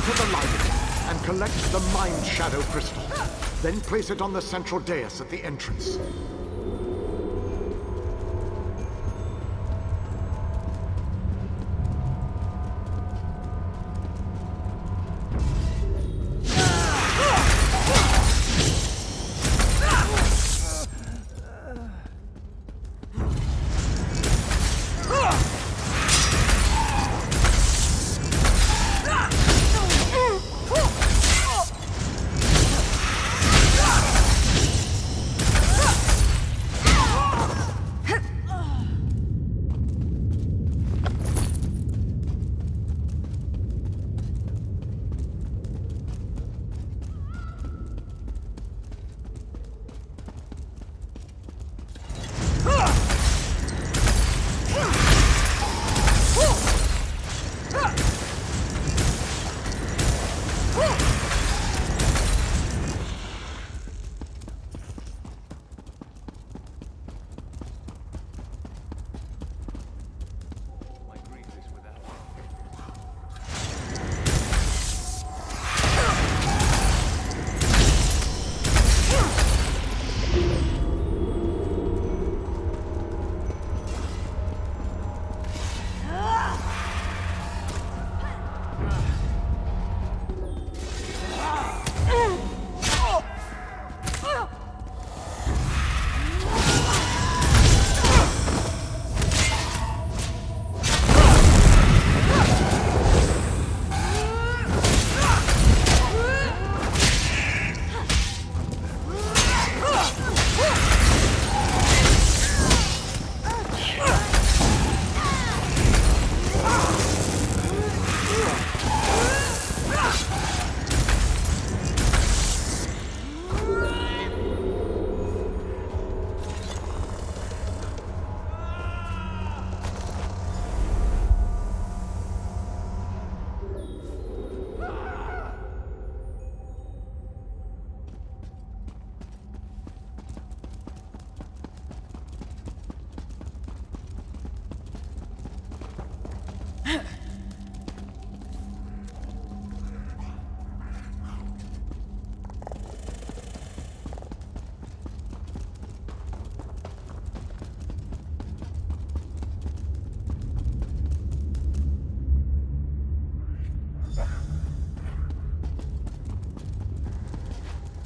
to the library and collect the Mind Shadow Crystal. Then place it on the central dais at the entrance.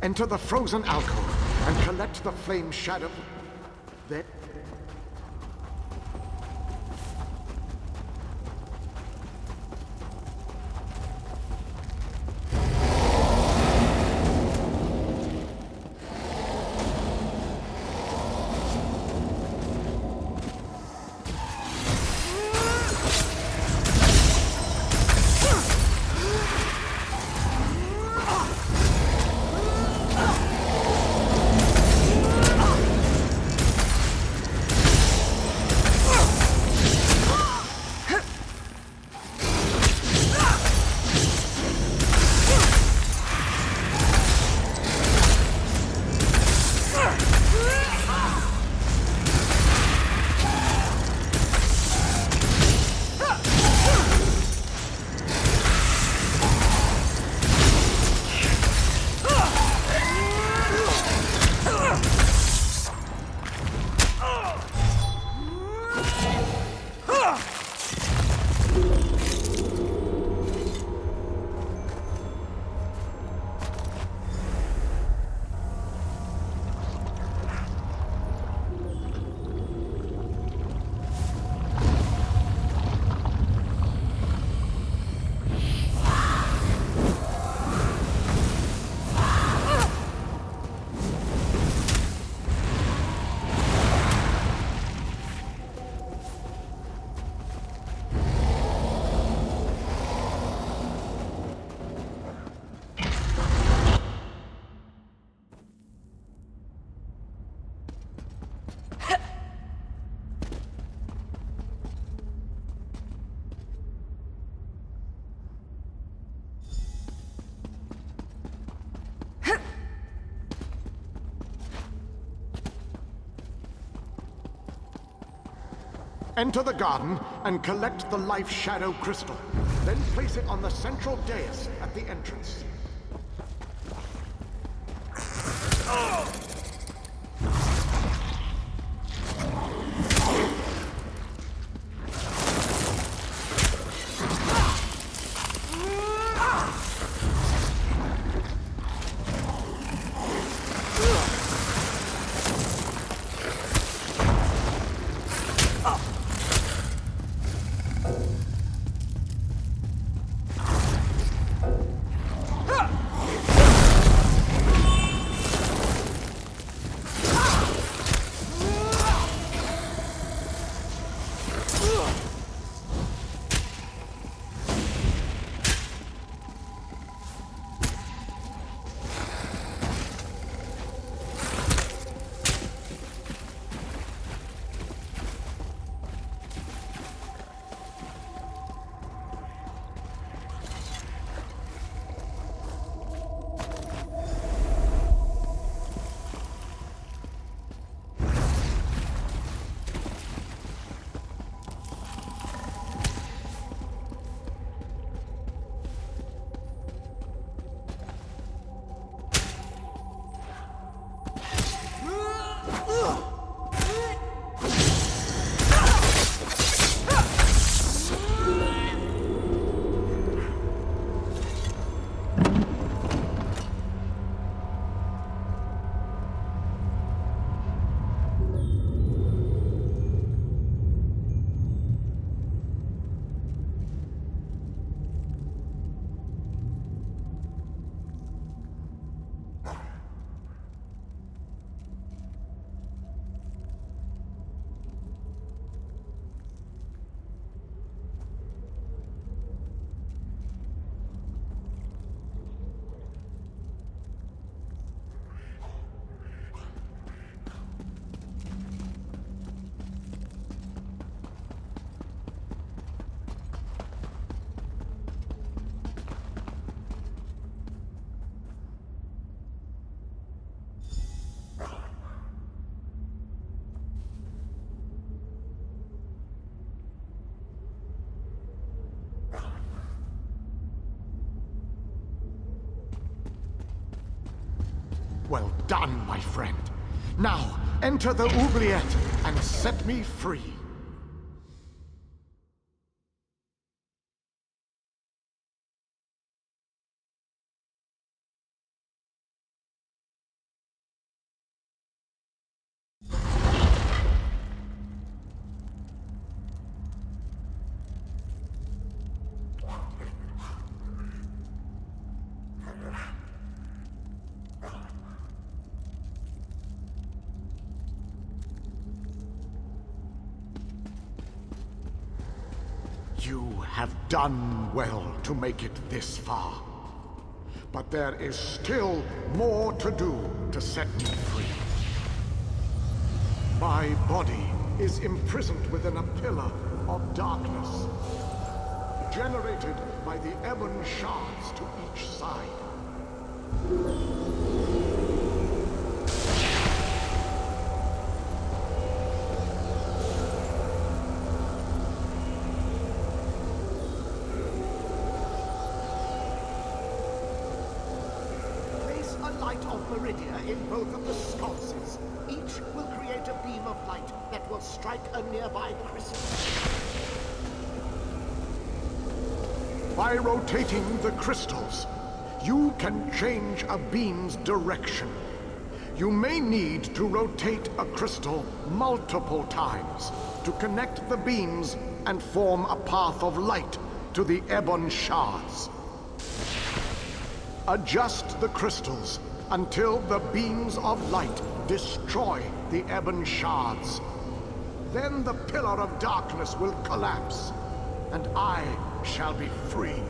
Enter the frozen alcove and collect the flame shadow. Then... Enter the garden and collect the Life Shadow Crystal. Then place it on the central dais at the entrance. Well done, my friend. Now, enter the oubliette and set me free. You have done well to make it this far. But there is still more to do to set me free. My body is imprisoned within a pillar of darkness, generated by the ebon shards to each side. Meridia in both of the sconces. Each will create a beam of light that will strike a nearby crystal. By rotating the crystals, you can change a beam's direction. You may need to rotate a crystal multiple times to connect the beams and form a path of light to the ebon shards. Adjust the crystals until the beams of light destroy the ebon shards. Then the pillar of darkness will collapse, and I shall be free.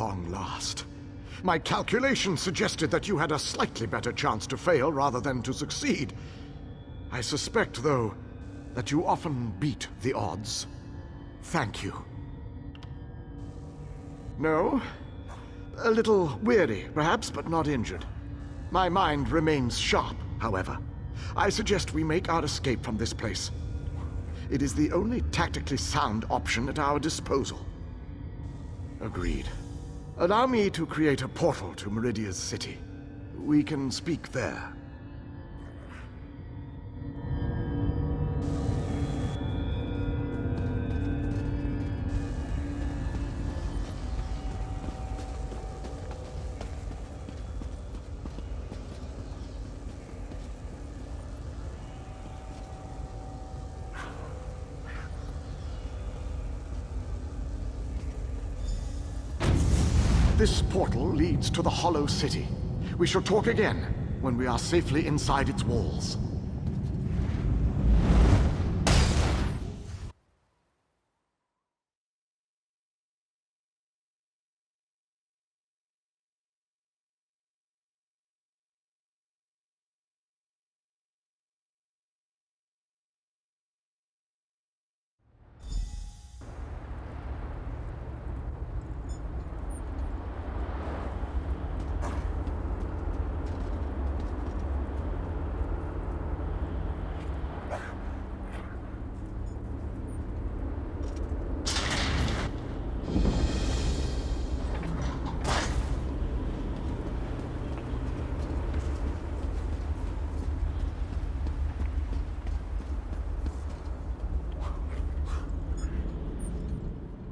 long last. My calculations suggested that you had a slightly better chance to fail rather than to succeed. I suspect, though, that you often beat the odds. Thank you. No? A little weary, perhaps, but not injured. My mind remains sharp, however. I suggest we make our escape from this place. It is the only tactically sound option at our disposal. Agreed. Allow me to create a portal to Meridia's city. We can speak there. This portal leads to the Hollow City. We shall talk again when we are safely inside its walls.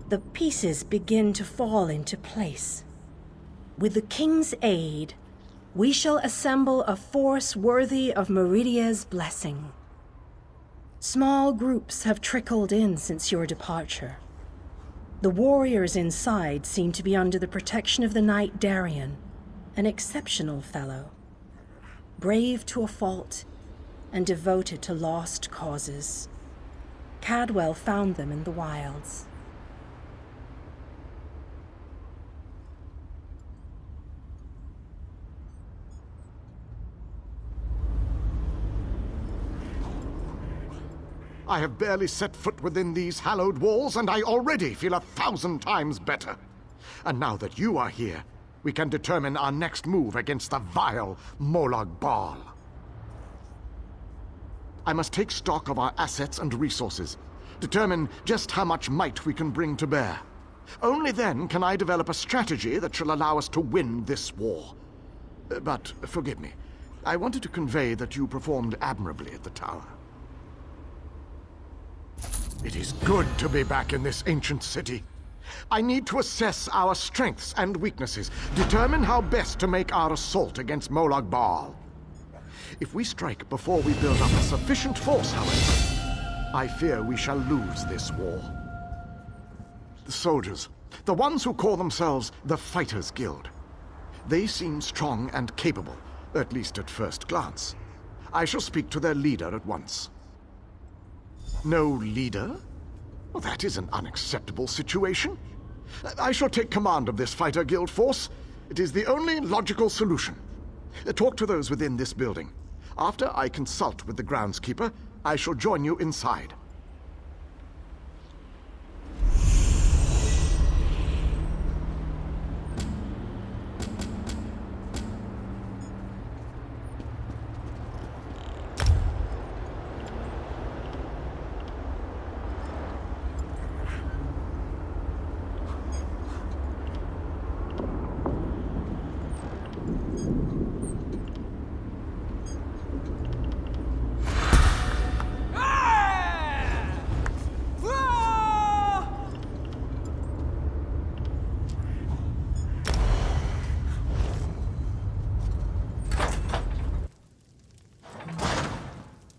The pieces begin to fall into place. With the King's aid, we shall assemble a force worthy of Meridia's blessing. Small groups have trickled in since your departure. The warriors inside seem to be under the protection of the Knight Darien, an exceptional fellow. Brave to a fault, and devoted to lost causes. Cadwell found them in the wilds. I have barely set foot within these hallowed walls, and I already feel 1,000 times better. And now that you are here, we can determine our next move against the vile Molag Bal. I must take stock of our assets and resources, determine just how much might we can bring to bear. Only then can I develop a strategy that shall allow us to win this war. But forgive me, I wanted to convey that you performed admirably at the tower. It is good to be back in this ancient city. I need to assess our strengths and weaknesses, determine how best to make our assault against Molag Bal. If we strike before we build up a sufficient force, however, I fear we shall lose this war. The soldiers, the ones who call themselves the Fighters Guild, they seem strong and capable, at least at first glance. I shall speak to their leader at once. No leader? Well, that is an unacceptable situation. I shall take command of this Fighter Guild force. It is the only logical solution. Talk to those within this building. After I consult with the groundskeeper, I shall join you inside.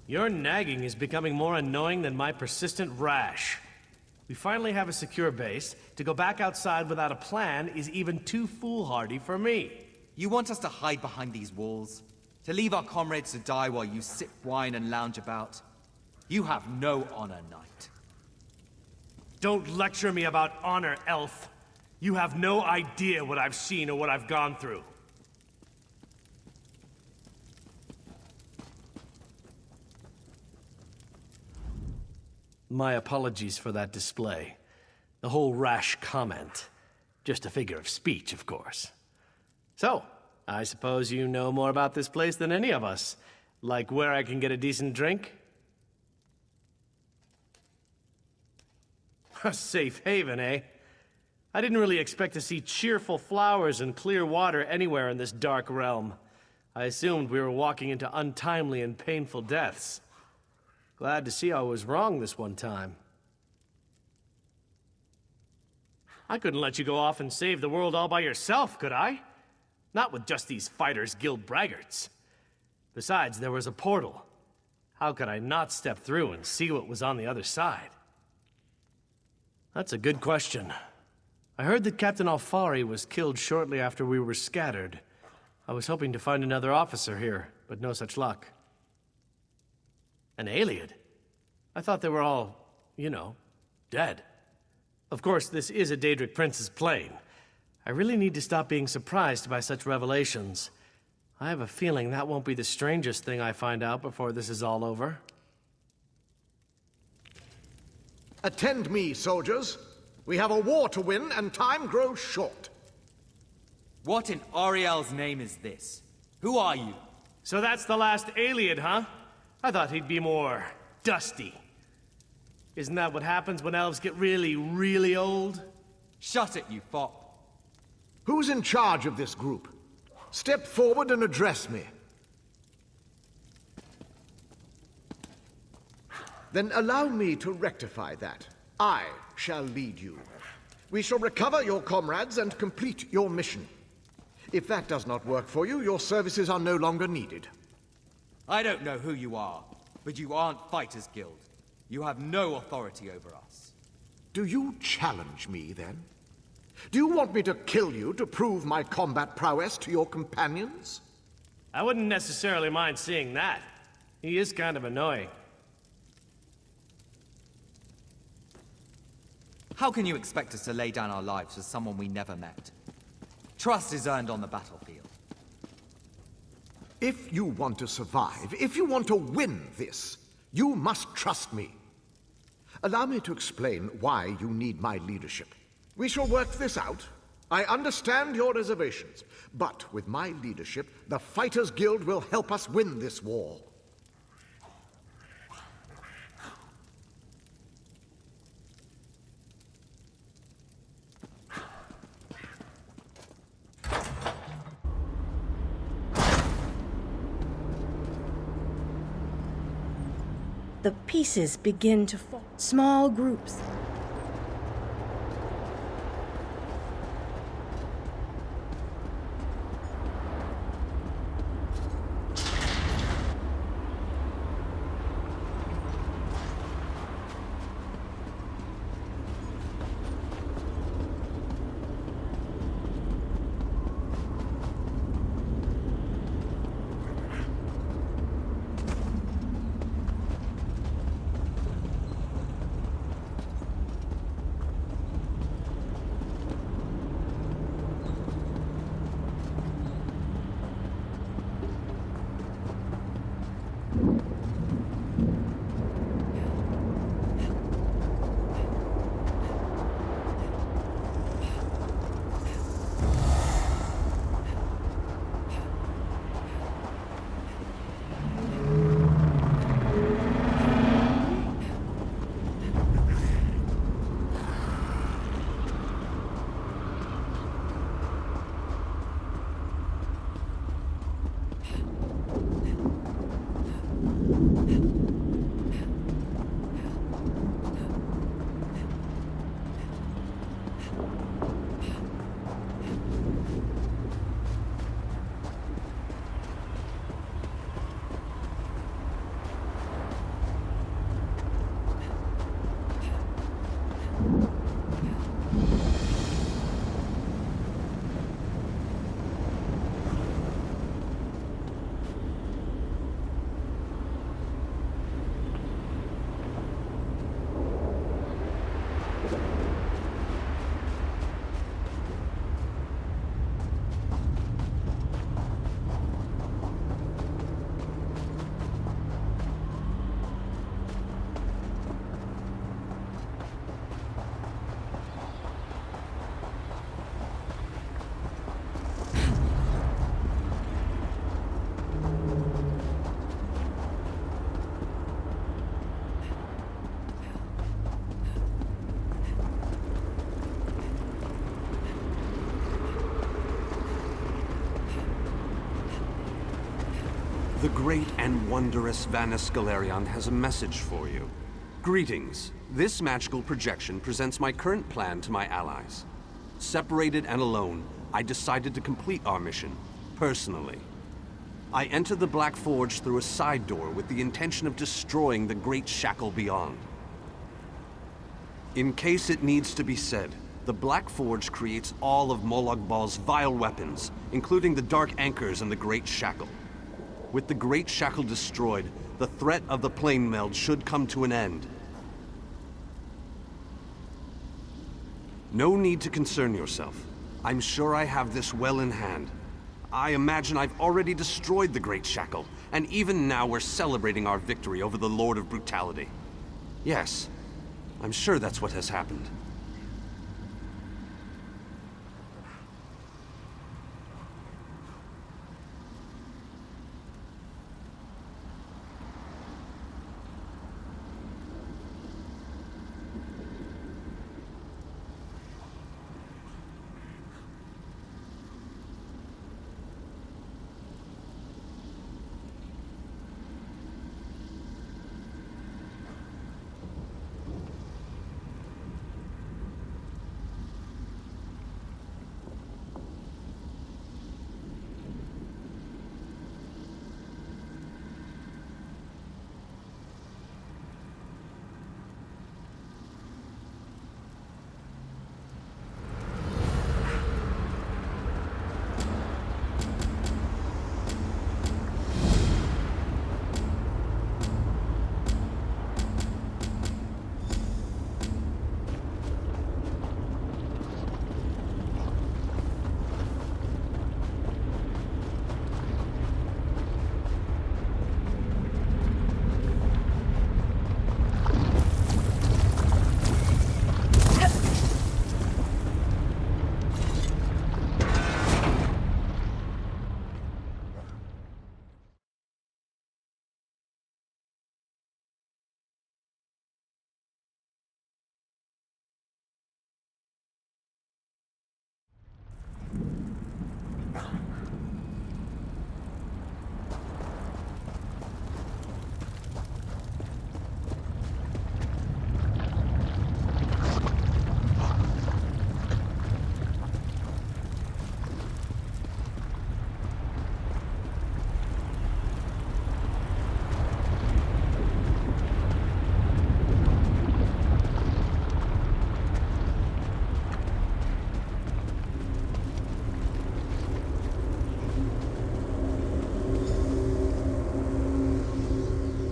Your nagging is becoming more annoying than my persistent rash. We finally have a secure base. To go back outside without a plan is even too foolhardy for me. You want us to hide behind these walls? To leave our comrades to die while you sip wine and lounge about? You have no honor, Knight. Don't lecture me about honor, elf. You have no idea what I've seen or what I've gone through. My apologies for that display. The whole rash comment. Just a figure of speech, of course. So, I suppose you know more about this place than any of us. Like where I can get a decent drink? A safe haven, eh? I didn't really expect to see cheerful flowers and clear water anywhere in this dark realm. I assumed we were walking into untimely and painful deaths. Glad to see I was wrong this one time. I couldn't let you go off and save the world all by yourself, could I? Not with just these Fighters Guild braggarts. Besides, there was a portal. How could I not step through and see what was on the other side? That's a good question. I heard that Captain Alfari was killed shortly after we were scattered. I was hoping to find another officer here, but no such luck. An Ayleid? I thought they were all, dead. Of course, this is a Daedric Prince's plane. I really need to stop being surprised by such revelations. I have a feeling that won't be the strangest thing I find out before this is all over. Attend me, soldiers. We have a war to win, and time grows short. What in Ariel's name is this? Who are you? So that's the last Ayleid, huh? I thought he'd be more dusty. Isn't that what happens when elves get really, really old? Shut it, you fop. Who's in charge of this group? Step forward and address me. Then allow me to rectify that. I shall lead you. We shall recover your comrades and complete your mission. If that does not work for you, your services are no longer needed. I don't know who you are, but you aren't Fighters Guild. You have no authority over us. Do you challenge me, then? Do you want me to kill you to prove my combat prowess to your companions? I wouldn't necessarily mind seeing that. He is kind of annoying. How can you expect us to lay down our lives for someone we never met? Trust is earned on the battlefield. If you want to survive, if you want to win this, you must trust me. Allow me to explain why you need my leadership. We shall work this out. I understand your reservations, but with my leadership, the Fighters Guild will help us win this war. The pieces begin to fall. Small groups. The great and wondrous Vanus Galerion has a message for you. Greetings. This magical projection presents my current plan to my allies. Separated and alone, I decided to complete our mission, personally. I entered the Black Forge through a side door with the intention of destroying the Great Shackle beyond. In case it needs to be said, the Black Forge creates all of Molag Bal's vile weapons, including the Dark Anchors and the Great Shackle. With the Great Shackle destroyed, the threat of the Plane Meld should come to an end. No need to concern yourself. I'm sure I have this well in hand. I imagine I've already destroyed the Great Shackle, and even now we're celebrating our victory over the Lord of Brutality. Yes, I'm sure that's what has happened.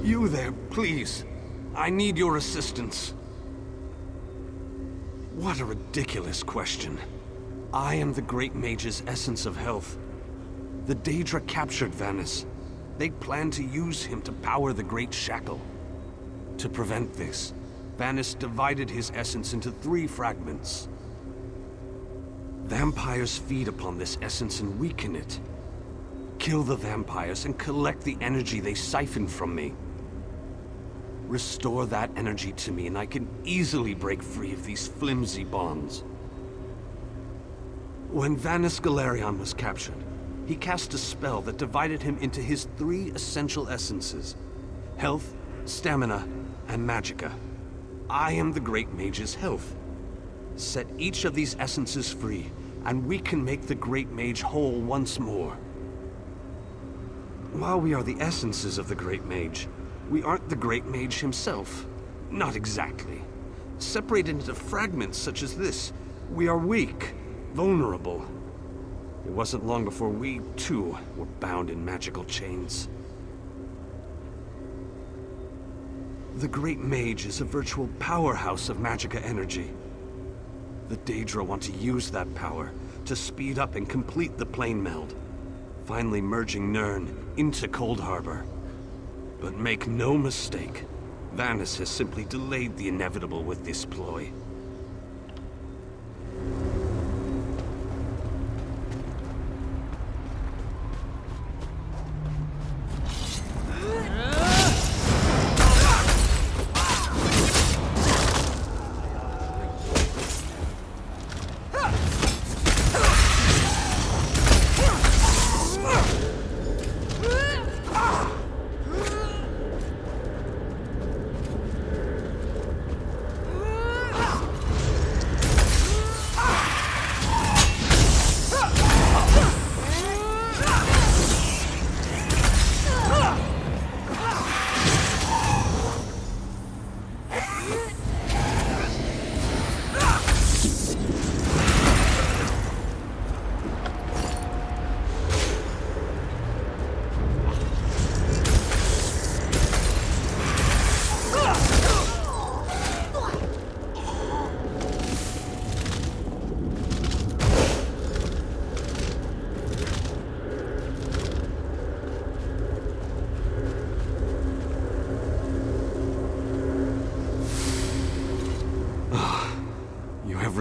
You there, please. I need your assistance. What a ridiculous question. I am the Great Mage's essence of health. The Daedra captured Vanus. They planned to use him to power the Great Shackle. To prevent this, Vanus divided his essence into 3 fragments. Vampires feed upon this essence and weaken it. Kill the vampires and collect the energy they siphon from me. Restore that energy to me and I can easily break free of these flimsy bonds. When Vanus Galerion was captured, he cast a spell that divided him into his 3 essential essences: health, stamina, and magicka. I am the Great Mage's health. Set each of these essences free, and we can make the Great Mage whole once more. While we are the essences of the Great Mage, we aren't the Great Mage himself. Not exactly. Separated into fragments such as this, we are weak, vulnerable. It wasn't long before we, too, were bound in magical chains. The Great Mage is a virtual powerhouse of magicka energy. The Daedra want to use that power to speed up and complete the Plane Meld, finally merging Nirn into Cold Harbor. But make no mistake, Vanus has simply delayed the inevitable with this ploy.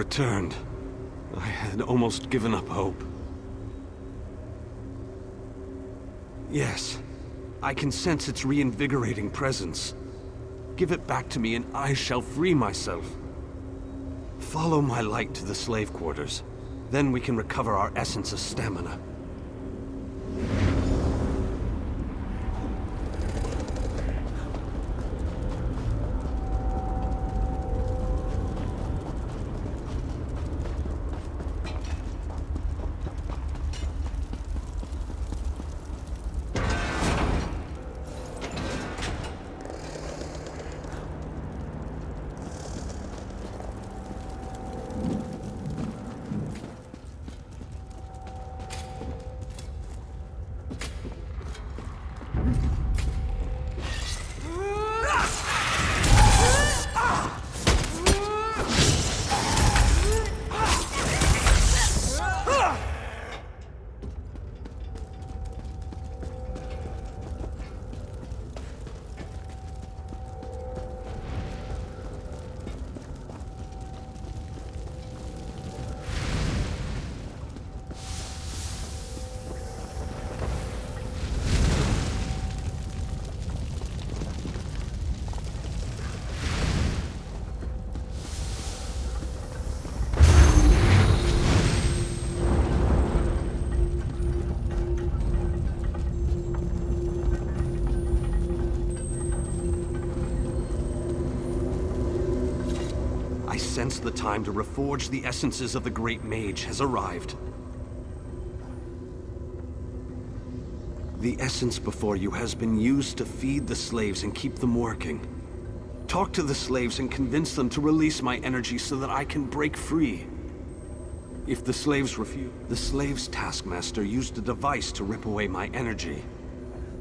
returned. I had almost given up hope. Yes, I can sense its reinvigorating presence. Give it back to me and I shall free myself. Follow my light to the slave quarters. Then we can recover our essence of stamina. Sense the time to reforge the essences of the Great Mage has arrived. The essence before you has been used to feed the slaves and keep them working. Talk to the slaves and convince them to release my energy so that I can break free. If the slaves refuse, the slaves' taskmaster used a device to rip away my energy.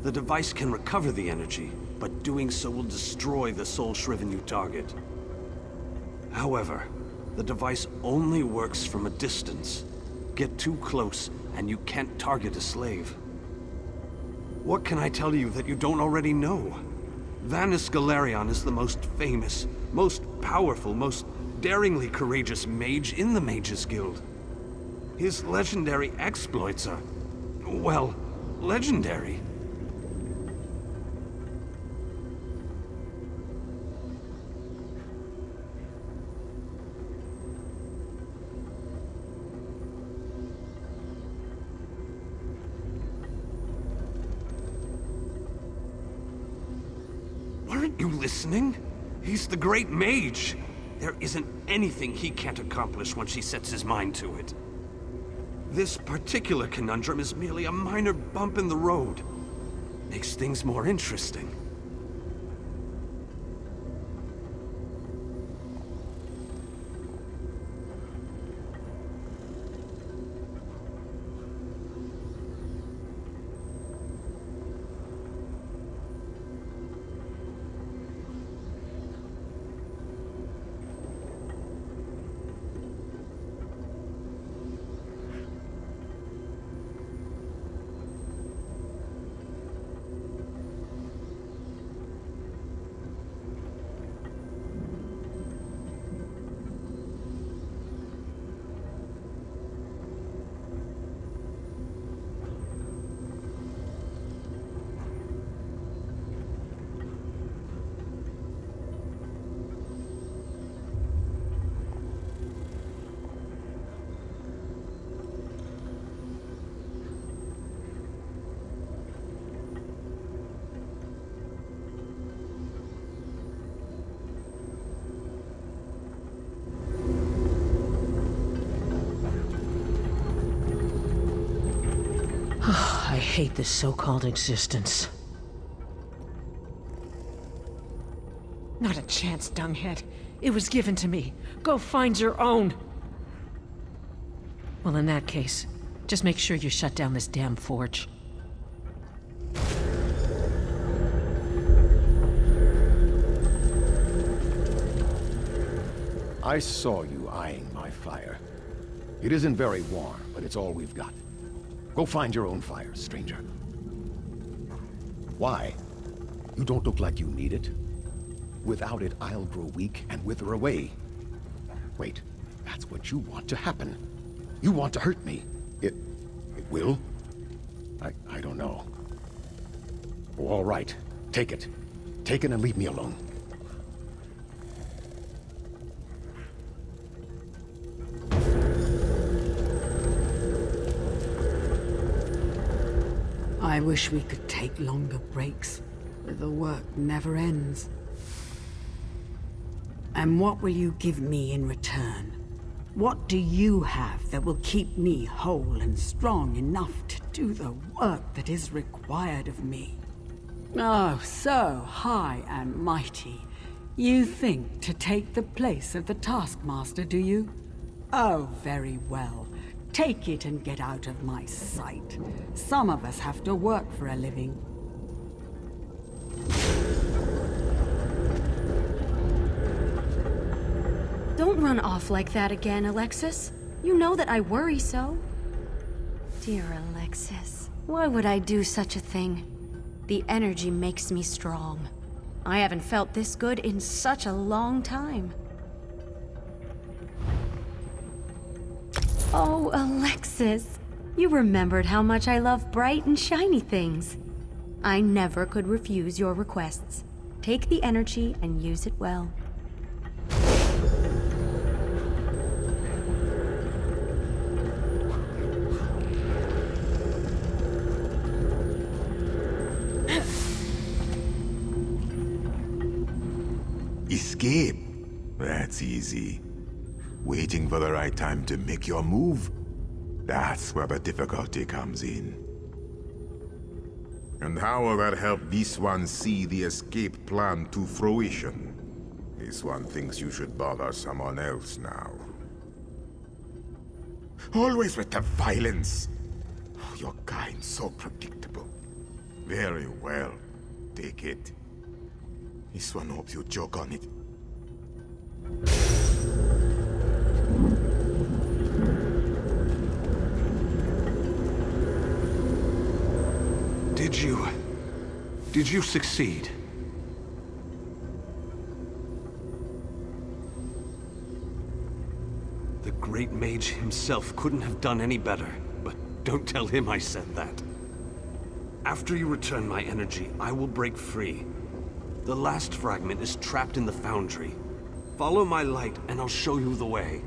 The device can recover the energy, but doing so will destroy the soul shriven you target. However, the device only works from a distance. Get too close, and you can't target a slave. What can I tell you that you don't already know? Vanus Galerion is the most famous, most powerful, most daringly courageous mage in the Mages Guild. His legendary exploits are, well, legendary. Aren't you listening? He's the Great Mage. There isn't anything he can't accomplish once he sets his mind to it. This particular conundrum is merely a minor bump in the road. Makes things more interesting. I hate this so-called existence. Not a chance, dunghead. It was given to me. Go find your own. Well, in that case, just make sure you shut down this damn forge. I saw you eyeing my fire. It isn't very warm, but it's all we've got. Go find your own fire, stranger. Why? You don't look like you need it. Without it, I'll grow weak and wither away. Wait, That's what you want to happen. You want to hurt me. It will? I don't know. Oh, all right. Take it. Take it and leave me alone. I wish we could take longer breaks, but the work never ends. And what will you give me in return? What do you have that will keep me whole and strong enough to do the work that is required of me? Oh, so high and mighty. You think to take the place of the Taskmaster, do you? Oh, very well. Take it and get out of my sight. Some of us have to work for a living. Don't run off like that again, Alexis. You know that I worry so. Dear Alexis, why would I do such a thing? The energy makes me strong. I haven't felt this good in such a long time. Oh, Alexis, you remembered how much I love bright and shiny things. I never could refuse your requests. Take the energy and use it well. Escape? That's easy. Waiting for the right time to make your move? That's where the difficulty comes in. And how will that help this one see the escape plan to fruition? This one thinks you should bother someone else now. Always with the violence! Oh, your kind, so predictable. Very well. Take it. This one hopes you joke on it. Did you succeed? The Great Mage himself couldn't have done any better, but don't tell him I said that. After you return my energy, I will break free. The last fragment is trapped in the foundry. Follow my light, and I'll show you the way.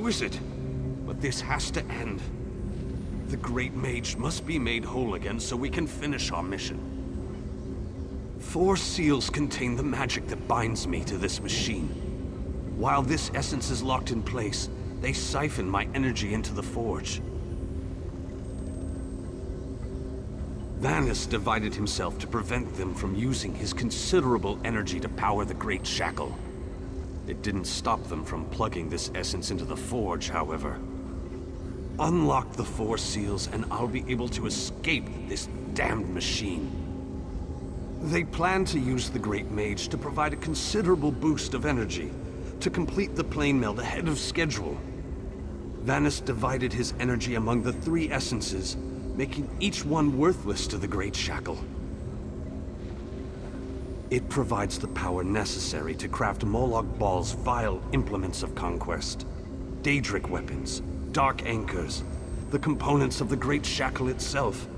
is it? But this has to end. The Great Mage must be made whole again so we can finish our mission. 4 seals contain the magic that binds me to this machine. While this essence is locked in place, they siphon my energy into the forge. Vanus divided himself to prevent them from using his considerable energy to power the Great Shackle. It didn't stop them from plugging this essence into the forge, however. Unlock the 4 seals and I'll be able to escape this damned machine. They plan to use the Great Mage to provide a considerable boost of energy to complete the plane meld ahead of schedule. Vanus divided his energy among the 3 essences, making each one worthless to the Great Shackle. It provides the power necessary to craft Molag Bal's vile implements of conquest, Daedric weapons, dark anchors, the components of the Great Shackle itself.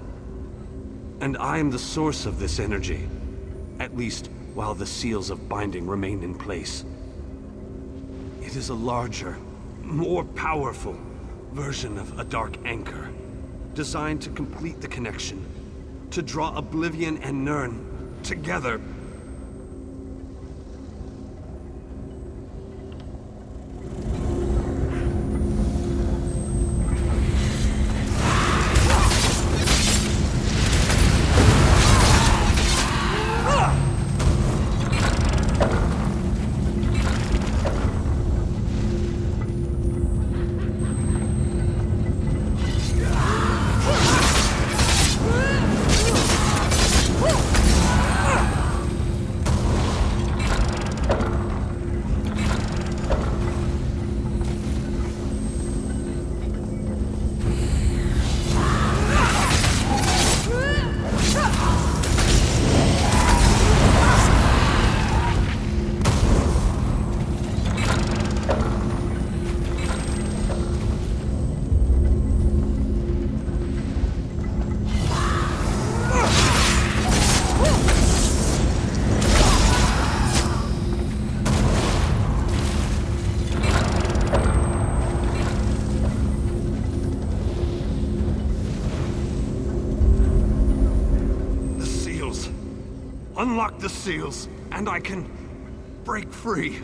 And I am the source of this energy, at least while the seals of binding remain in place. It is a larger, more powerful version of a dark anchor, designed to complete the connection, to draw Oblivion and Nirn together. Unlock the seals, and I can break free.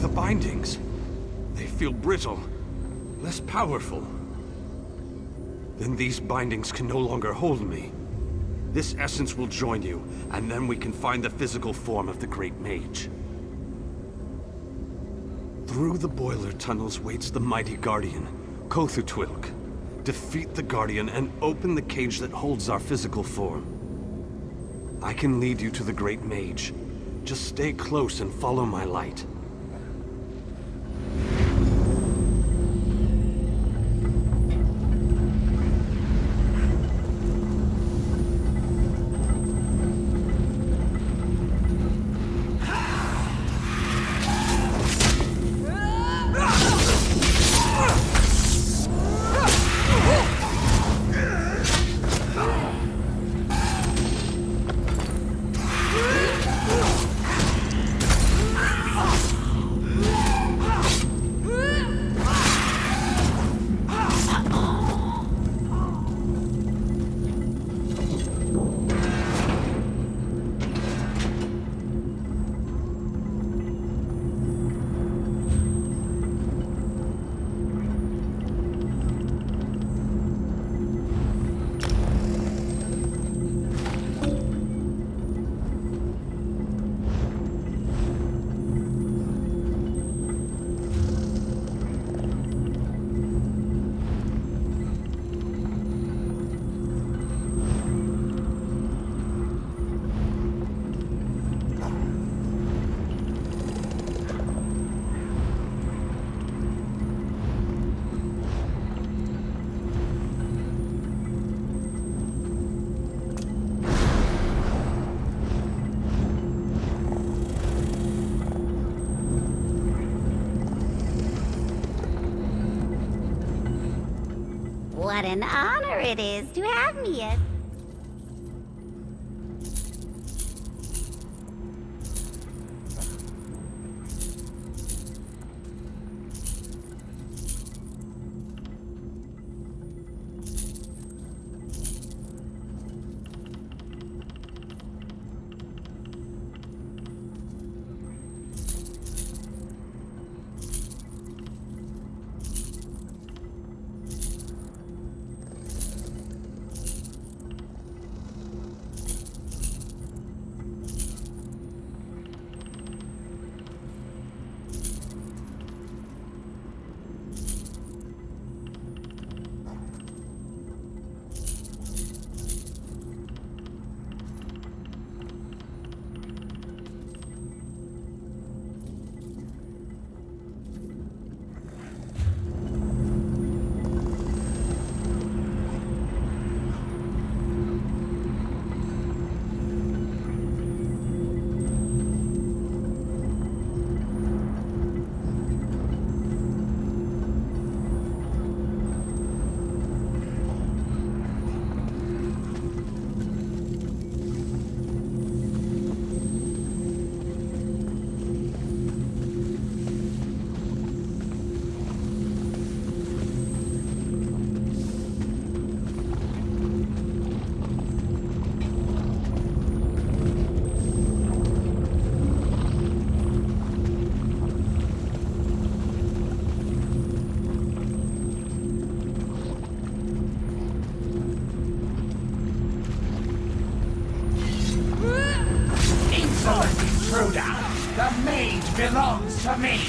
The bindings, they feel brittle, less powerful. Then these bindings can no longer hold me. This essence will join you, and then we can find the physical form of the Great Mage. Through the boiler tunnels waits the mighty Guardian, Kothutwilk. Defeat the Guardian and open the cage that holds our physical form. I can lead you to the Great Mage. Just stay close and follow my light. What an honor it is to have me as... Intruder! The mage belongs to me!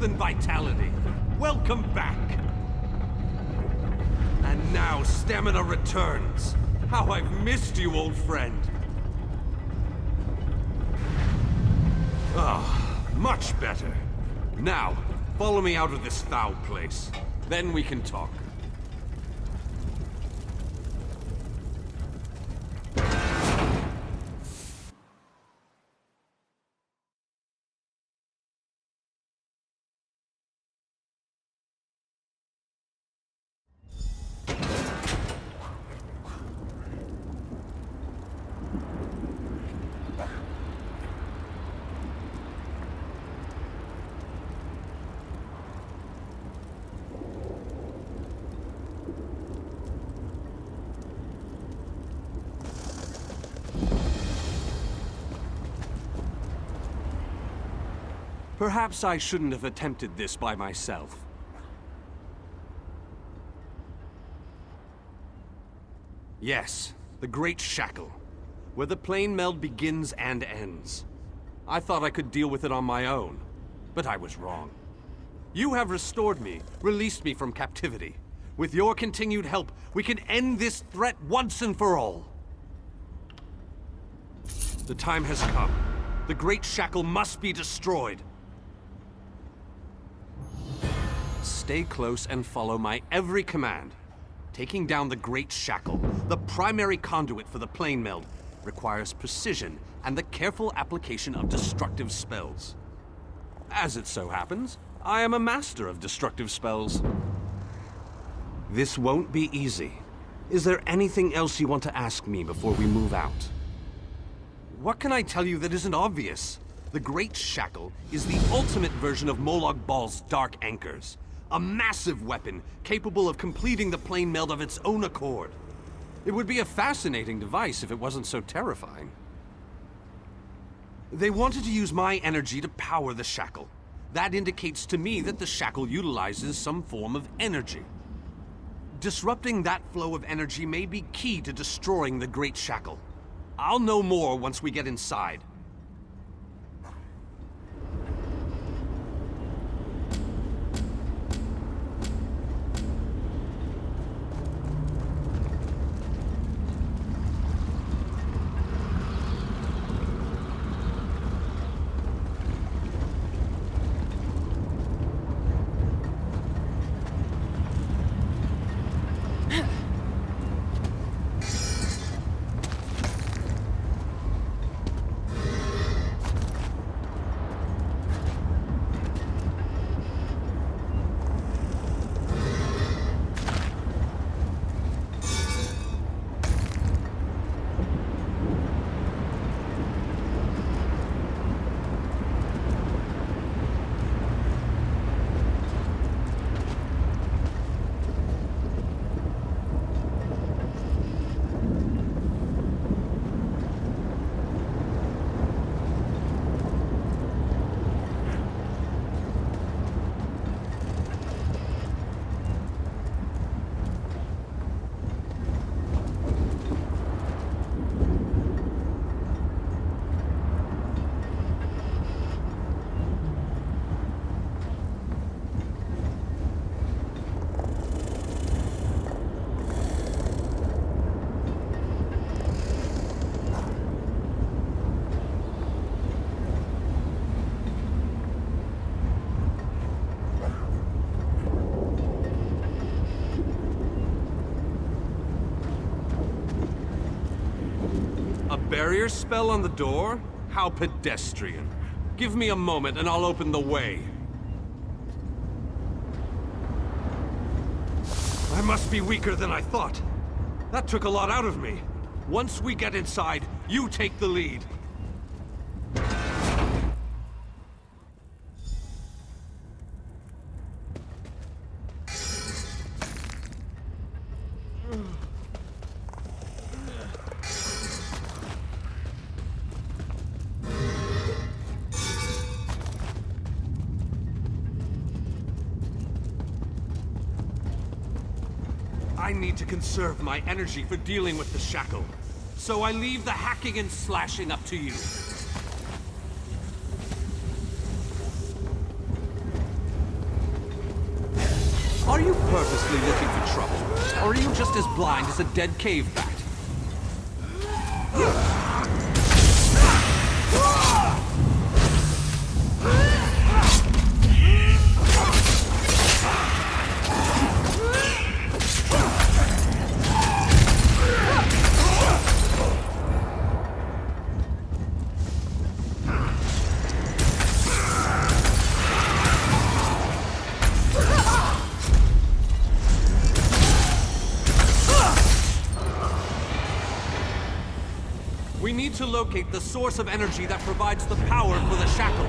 And vitality. Welcome back. And now stamina returns. How I've missed you, old friend. Ah, much better. Now, follow me out of this foul place. Then we can talk. Perhaps I shouldn't have attempted this by myself. Yes, the Great Shackle, where the plane meld begins and ends. I thought I could deal with it on my own, but I was wrong. You have restored me, released me from captivity. With your continued help, we can end this threat once and for all. The time has come. The Great Shackle must be destroyed. stay close and follow my every command. Taking down the Great Shackle, the primary conduit for the plane meld, requires precision and the careful application of destructive spells. As it so happens, I am a master of destructive spells. This won't be easy. Is there anything else you want to ask me before we move out? What can I tell you that isn't obvious? The Great Shackle is the ultimate version of Molag Bal's Dark Anchors. A massive weapon capable of completing the plane meld of its own accord. It would be a fascinating device if it wasn't so terrifying. They wanted to use my energy to power the Shackle. That indicates to me that the Shackle utilizes some form of energy. Disrupting that flow of energy may be key to destroying the Great Shackle. I'll know more once we get inside. Barrier spell on the door? How pedestrian. Give me a moment and I'll open the way. I must be weaker than I thought. That took a lot out of me. Once we get inside, you take the lead. I need to conserve my energy for dealing with the Shackle, so I leave the hacking and slashing up to you. Are you purposely looking for trouble, or are you just as blind as a dead cave bat? We need to locate the source of energy that provides the power for the Shackle.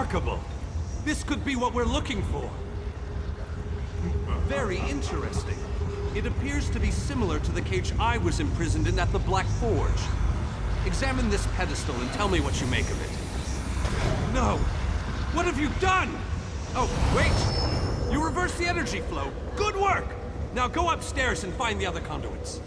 Remarkable! This could be what we're looking for. Very interesting. It appears to be similar to the cage I was imprisoned in at the Black Forge. Examine this pedestal and tell me what you make of it. No! What have you done? Oh, wait! You reversed the energy flow. Good work! Now go upstairs and find the other conduits.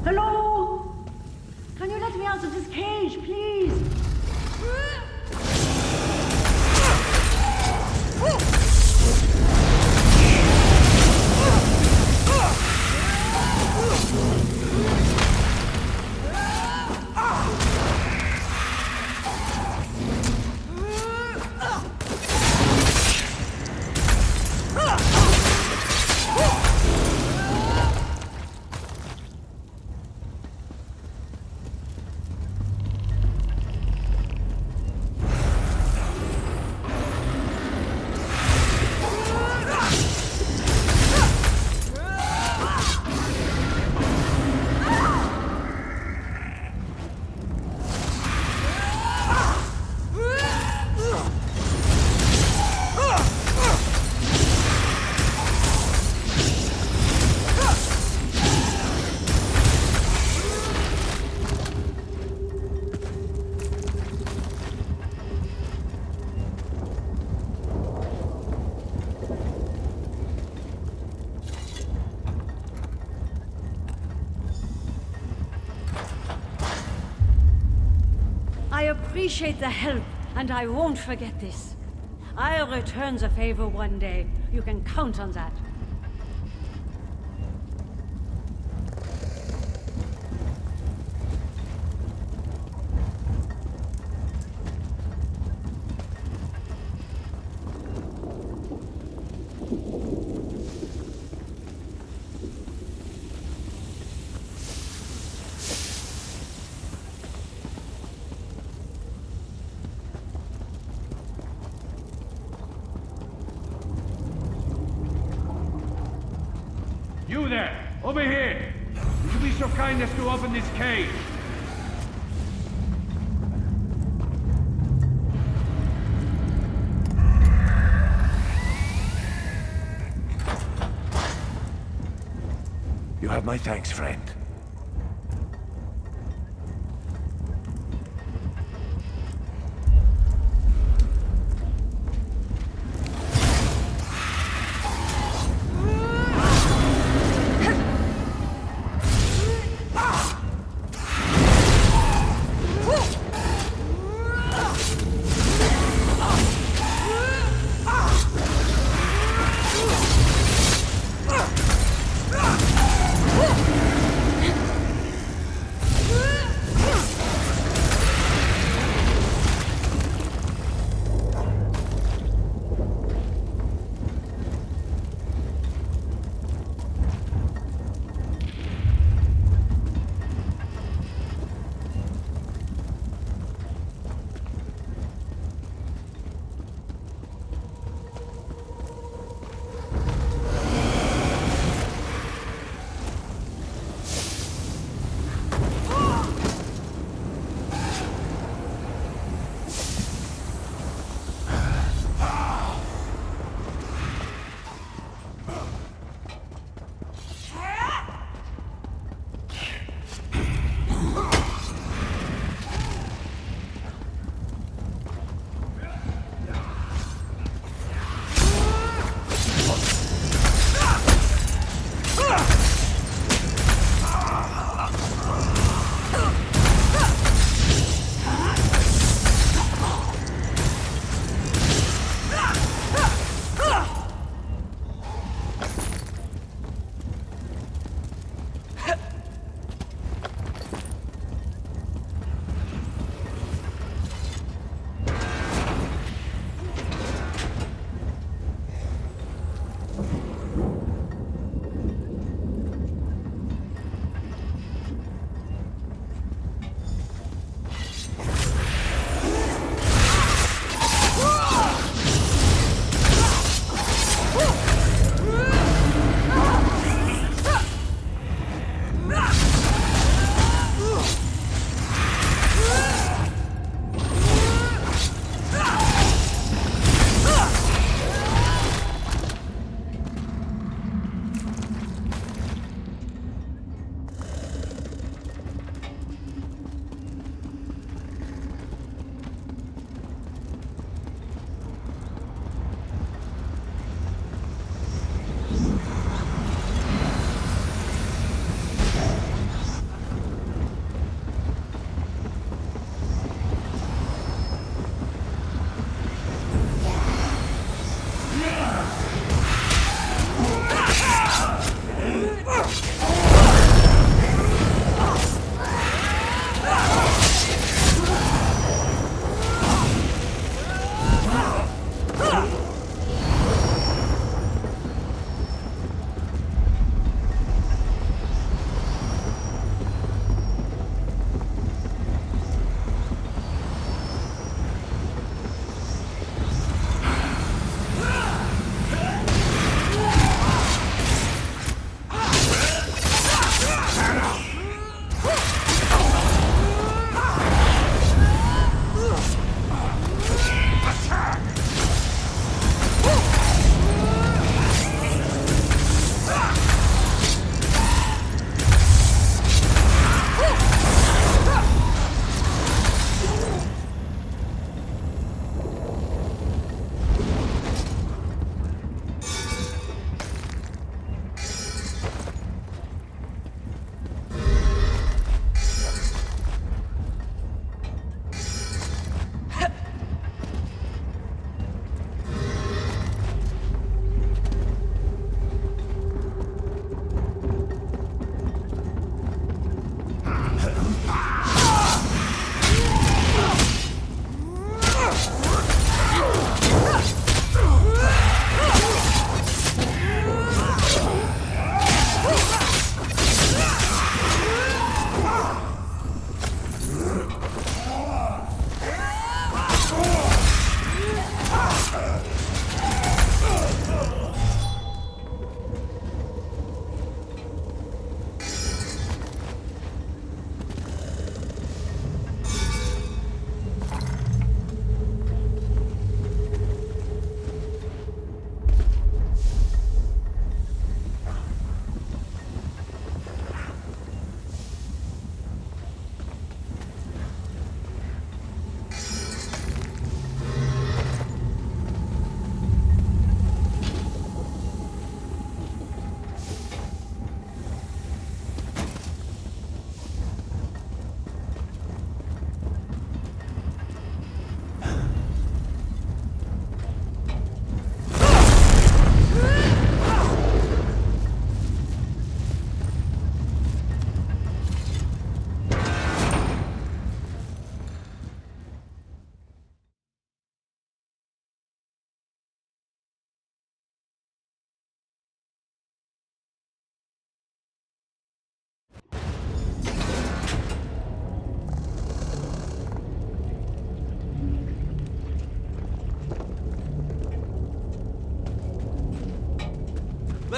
Hello? Can you let me out of this cage, please? I appreciate the help, and I won't forget this. I'll return the favor one day. You can count on that. You there! Over here! Would you be so kind as to open this cage? You have my thanks, friend.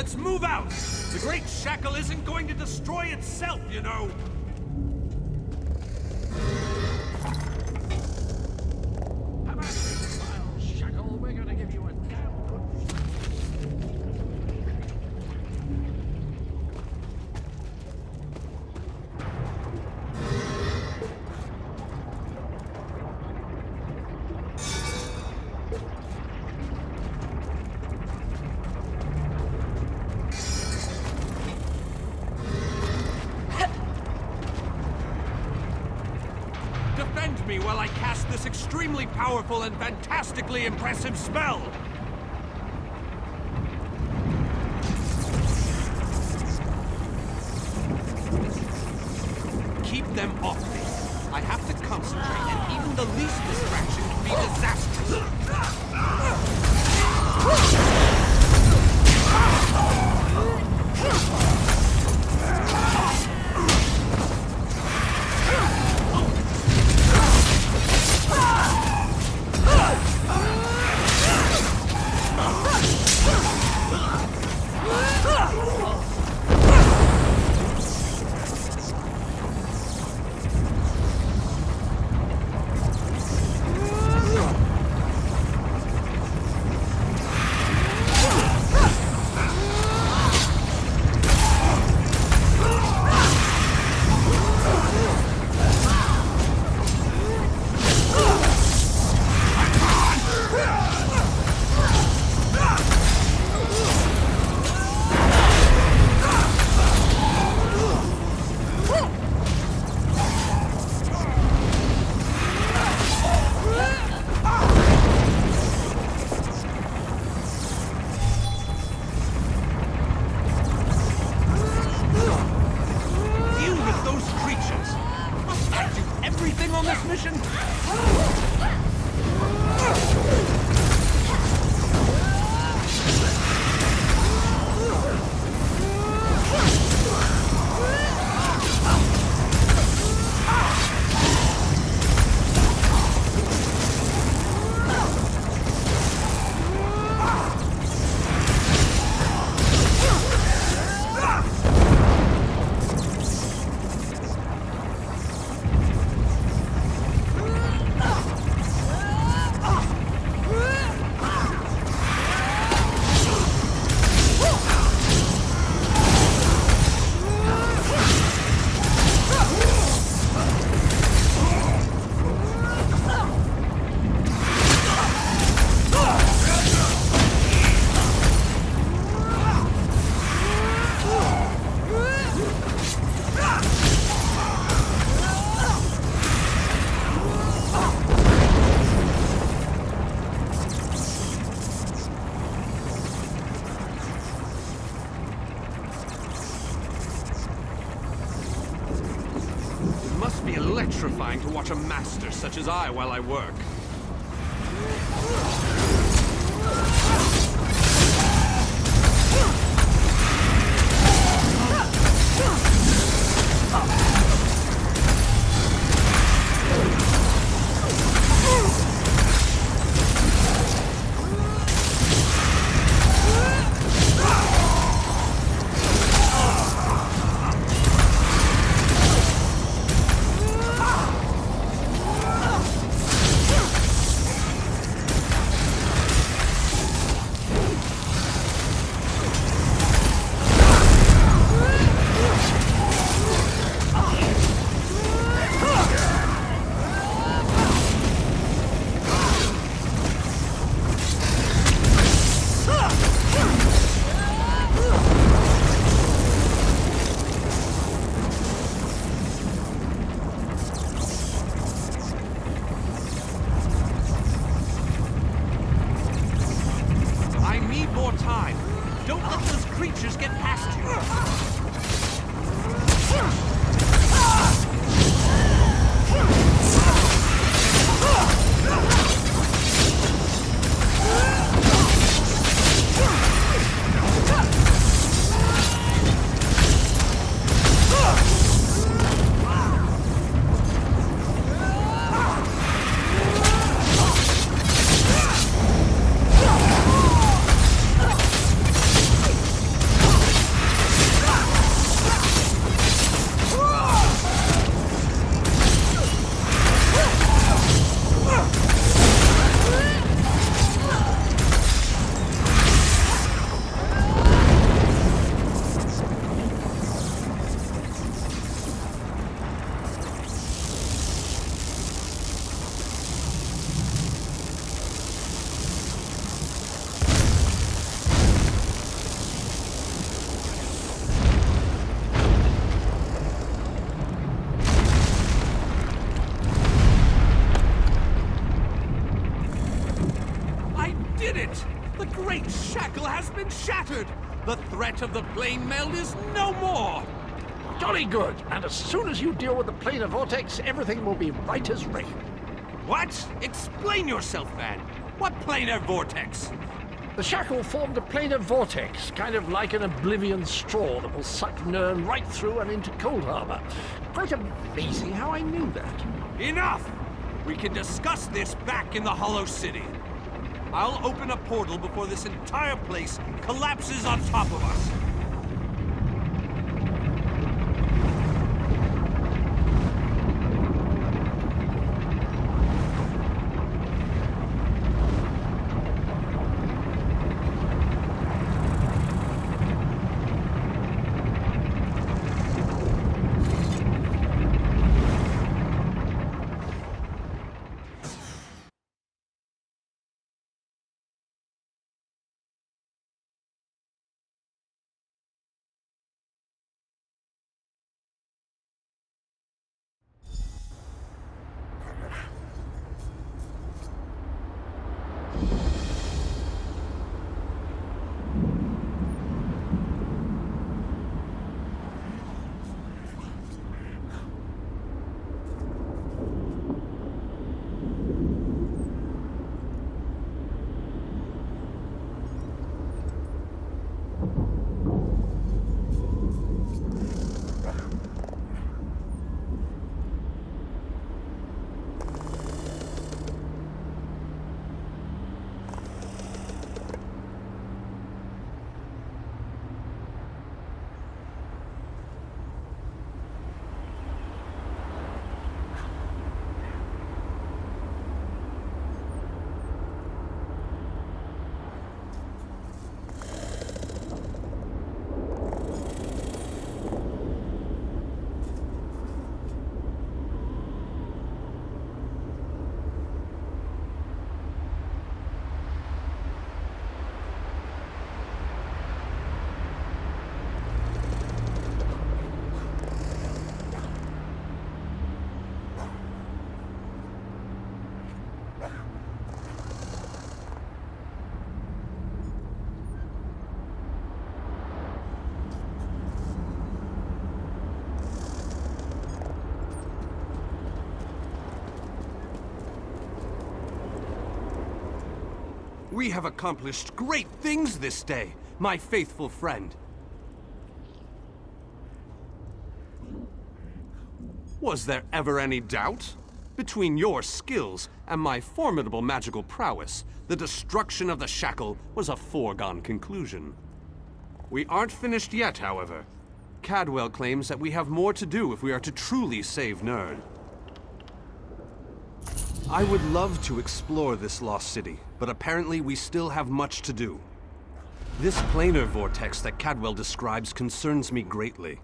Let's move out! The Great Shackle isn't going to destroy itself, you know! Have at it, vile shackle. We're gonna give you a damn good... Defend me while I cast this extremely powerful and fantastically impressive spell! Keep them off me. I have to concentrate, and even the least distraction can be disastrous. Electrifying to watch a master such as I while I work. did it! The Great Shackle has been shattered! The threat of the plane meld is no more! Jolly good. And as soon as you deal with the planar vortex, everything will be right as rain. What? Explain yourself, man. What planar vortex? The shackle formed a planar vortex, kind of like an oblivion straw that will suck Nirn right through and into Cold Harbor. Quite amazing how I knew that. Enough! We can discuss this back in the Hollow City. I'll open a portal before this entire place collapses on top of us. We have accomplished great things this day, my faithful friend. Was there ever any doubt? Between your skills and my formidable magical prowess, the destruction of the shackle was a foregone conclusion. We aren't finished yet, however. Cadwell claims that we have more to do if we are to truly save Nirn. I would love to explore this lost city, but apparently we still have much to do. This planar vortex that Cadwell describes concerns me greatly.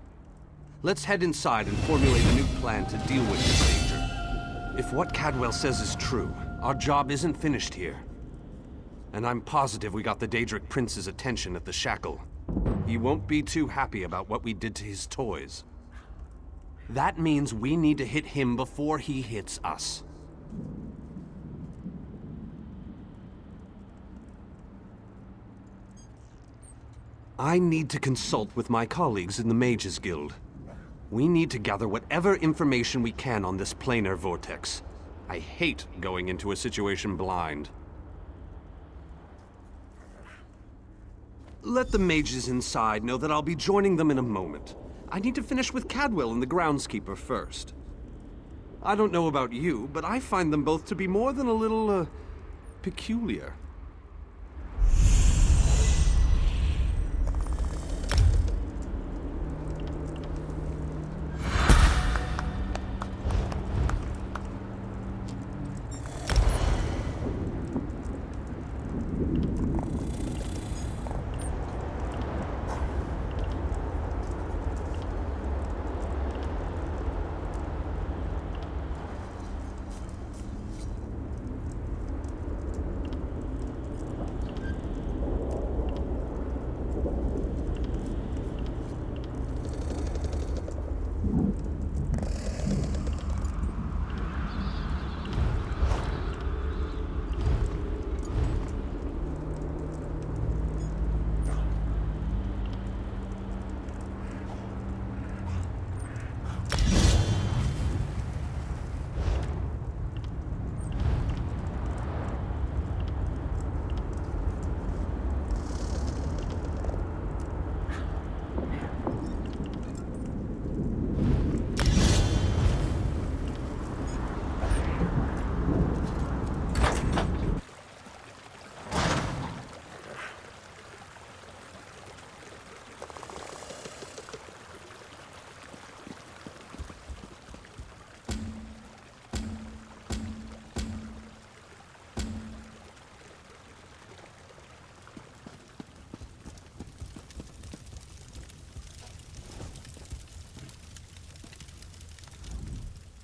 Let's head inside and formulate a new plan to deal with this danger. If what Cadwell says is true, our job isn't finished here. And I'm positive we got the Daedric Prince's attention at the shackle. He won't be too happy about what we did to his toys. That means we need to hit him before he hits us. I need to consult with my colleagues in the Mages Guild. We need to gather whatever information we can on this planar vortex. I hate going into a situation blind. Let the mages inside know that I'll be joining them in a moment. I need to finish with Cadwell and the groundskeeper first. I don't know about you, but I find them both to be more than a little, peculiar.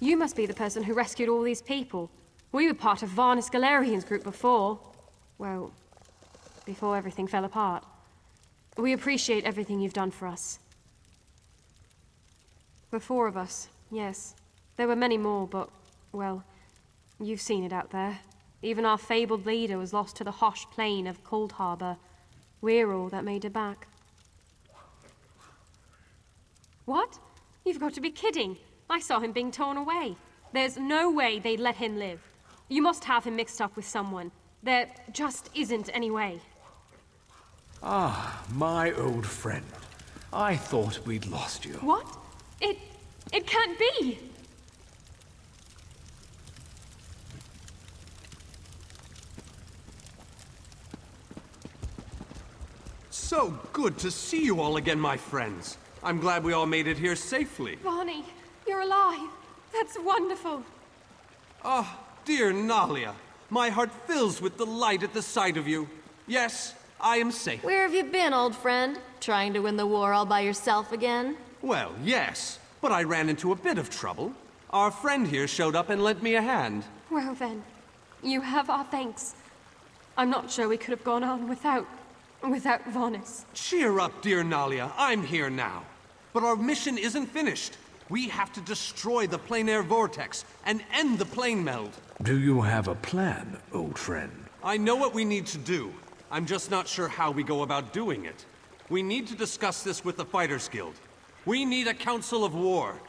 You must be the person who rescued all these people. We were part of Varnus Galerian's group before. Well, before everything fell apart. We appreciate everything you've done for us. The four of us, yes. There were many more, but, well, you've seen it out there. Even our fabled leader was lost to the Hosh plain of Cold Harbor. We're all that made it back. What? You've got to be kidding. I saw him being torn away. There's no way they'd let him live. You must have him mixed up with someone. There just isn't any way. Ah, my old friend. I thought we'd lost you. What? It can't be! So good to see you all again, my friends. I'm glad we all made it here safely. Varney, you're alive. That's wonderful. Ah, dear Nalia, my heart fills with delight at the sight of you. Yes, I am safe. Where have you been, old friend? Trying to win the war all by yourself again? Well, yes, but I ran into a bit of trouble. Our friend here showed up and lent me a hand. Well then, you have our thanks. I'm not sure we could have gone on without Varnus. Cheer up, dear Nalia. I'm here now. But our mission isn't finished. We have to destroy the plein air vortex and end the plane meld. Do you have a plan, old friend? I know what we need to do. I'm just not sure how we go about doing it. We need to discuss this with the Fighters Guild. We need a council of war.